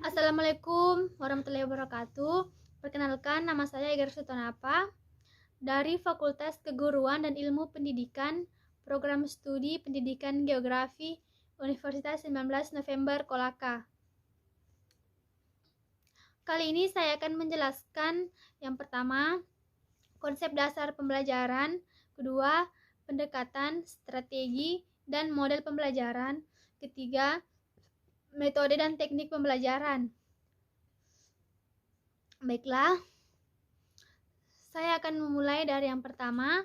Assalamualaikum warahmatullahi wabarakatuh. Perkenalkan, nama saya Eger Sutonapa dari Fakultas Keguruan dan Ilmu Pendidikan, Program Studi Pendidikan Geografi, Universitas 19 November Kolaka. Kali ini saya akan menjelaskan yang pertama, konsep dasar pembelajaran, kedua, pendekatan, strategi, dan model pembelajaran, ketiga, metode dan teknik pembelajaran. Baiklah, saya akan memulai dari yang pertama,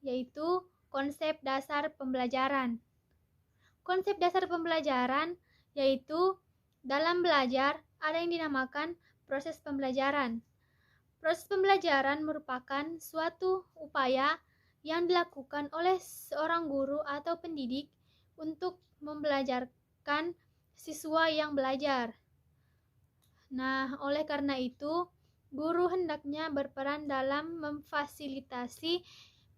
yaitu konsep dasar pembelajaran. Konsep dasar pembelajaran yaitu dalam belajar ada yang dinamakan proses pembelajaran. Proses pembelajaran merupakan suatu upaya yang dilakukan oleh seorang guru atau pendidik untuk membelajarkan siswa yang belajar. Nah, oleh karena itu, guru hendaknya berperan dalam memfasilitasi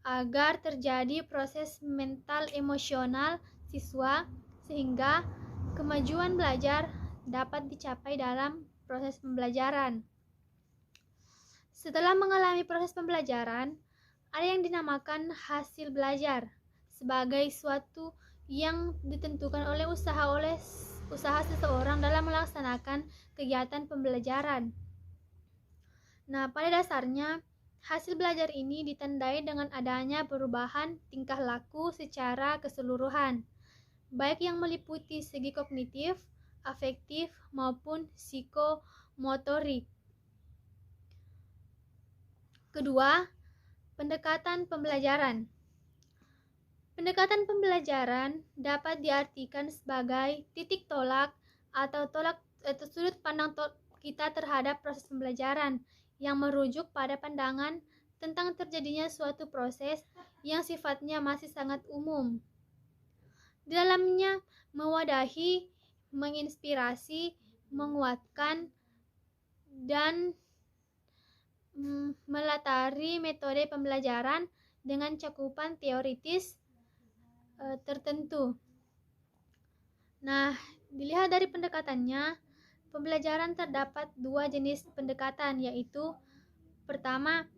agar terjadi proses mental emosional siswa sehingga kemajuan belajar dapat dicapai dalam proses pembelajaran. Setelah mengalami proses pembelajaran, ada yang dinamakan hasil belajar sebagai suatu yang ditentukan oleh usaha seseorang dalam melaksanakan kegiatan pembelajaran. Nah, pada dasarnya, hasil belajar ini ditandai dengan adanya perubahan tingkah laku secara keseluruhan, baik yang meliputi segi kognitif, afektif, maupun psikomotorik. Kedua, pendekatan pembelajaran. Pendekatan pembelajaran dapat diartikan sebagai titik tolak atau sudut pandang kita terhadap proses pembelajaran yang merujuk pada pandangan tentang terjadinya suatu proses yang sifatnya masih sangat umum. Di dalamnya mewadahi, menginspirasi, menguatkan, dan melatari metode pembelajaran dengan cakupan teoritis tertentu. Nah, dilihat dari pendekatannya, pembelajaran terdapat dua jenis pendekatan, yaitu pertama,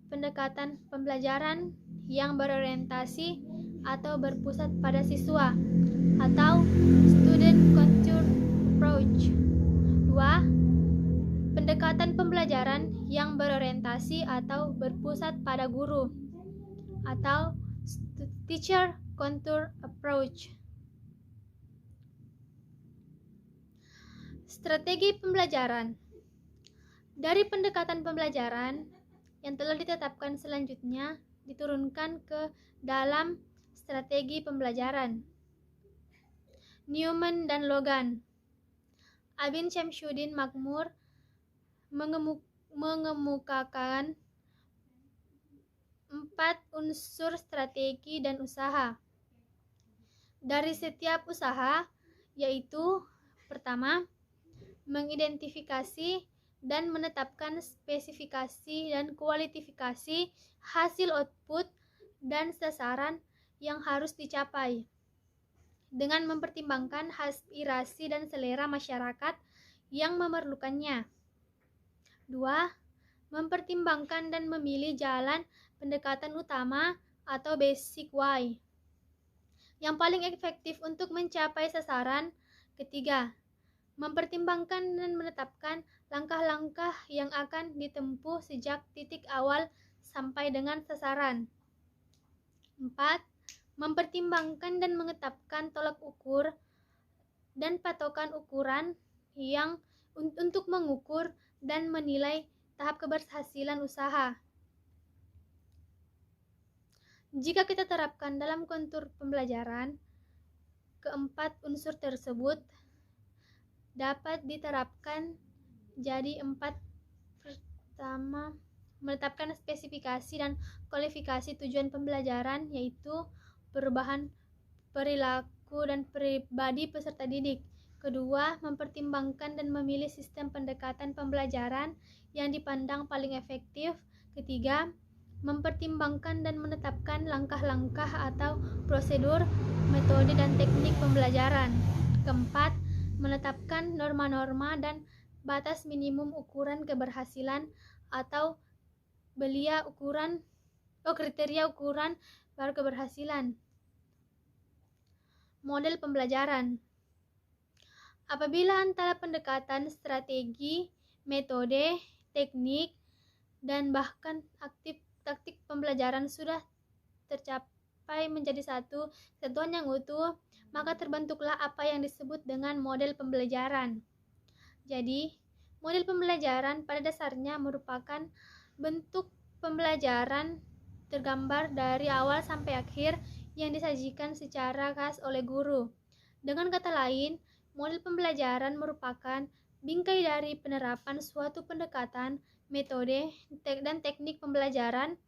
pendekatan pembelajaran yang berorientasi atau berpusat pada siswa atau student contour approach. Dua, pendekatan pembelajaran yang berorientasi atau berpusat pada guru atau teacher contour approach. Strategi pembelajaran. Dari pendekatan pembelajaran yang telah ditetapkan selanjutnya diturunkan ke dalam strategi pembelajaran. Newman dan Logan. Abin Syamsuddin Makmur mengemukakan 4 unsur strategi dan usaha. Dari setiap usaha, yaitu pertama, mengidentifikasi dan menetapkan spesifikasi dan kualifikasi hasil output dan sasaran yang harus dicapai dengan mempertimbangkan aspirasi dan selera masyarakat yang memerlukannya. 2. Mempertimbangkan dan memilih jalan pendekatan utama atau basic why yang paling efektif untuk mencapai sasaran. 3. Mempertimbangkan dan menetapkan langkah-langkah yang akan ditempuh sejak titik awal sampai dengan sasaran. 4. Mempertimbangkan dan menetapkan tolak ukur dan patokan ukuran yang untuk mengukur dan menilai tahap keberhasilan usaha. Jika kita terapkan dalam kontur pembelajaran, keempat unsur tersebut dapat diterapkan jadi 4. Pertama, menetapkan spesifikasi dan kualifikasi tujuan pembelajaran, yaitu perubahan perilaku dan pribadi peserta didik. Kedua, mempertimbangkan dan memilih sistem pendekatan pembelajaran yang dipandang paling efektif. Ketiga, mempertimbangkan dan menetapkan langkah-langkah atau prosedur, metode dan teknik pembelajaran. Keempat, menetapkan norma-norma dan batas minimum ukuran keberhasilan atau kriteria ukuran baru keberhasilan. Model pembelajaran. Apabila antara pendekatan strategi, metode, teknik, dan bahkan taktik pembelajaran sudah tercapai menjadi satu kesatuan yang utuh, maka terbentuklah apa yang disebut dengan model pembelajaran. Jadi, model pembelajaran pada dasarnya merupakan bentuk pembelajaran tergambar dari awal sampai akhir yang disajikan secara khas oleh guru. Dengan kata lain, model pembelajaran merupakan bingkai dari penerapan suatu pendekatan, metode, dan teknik pembelajaran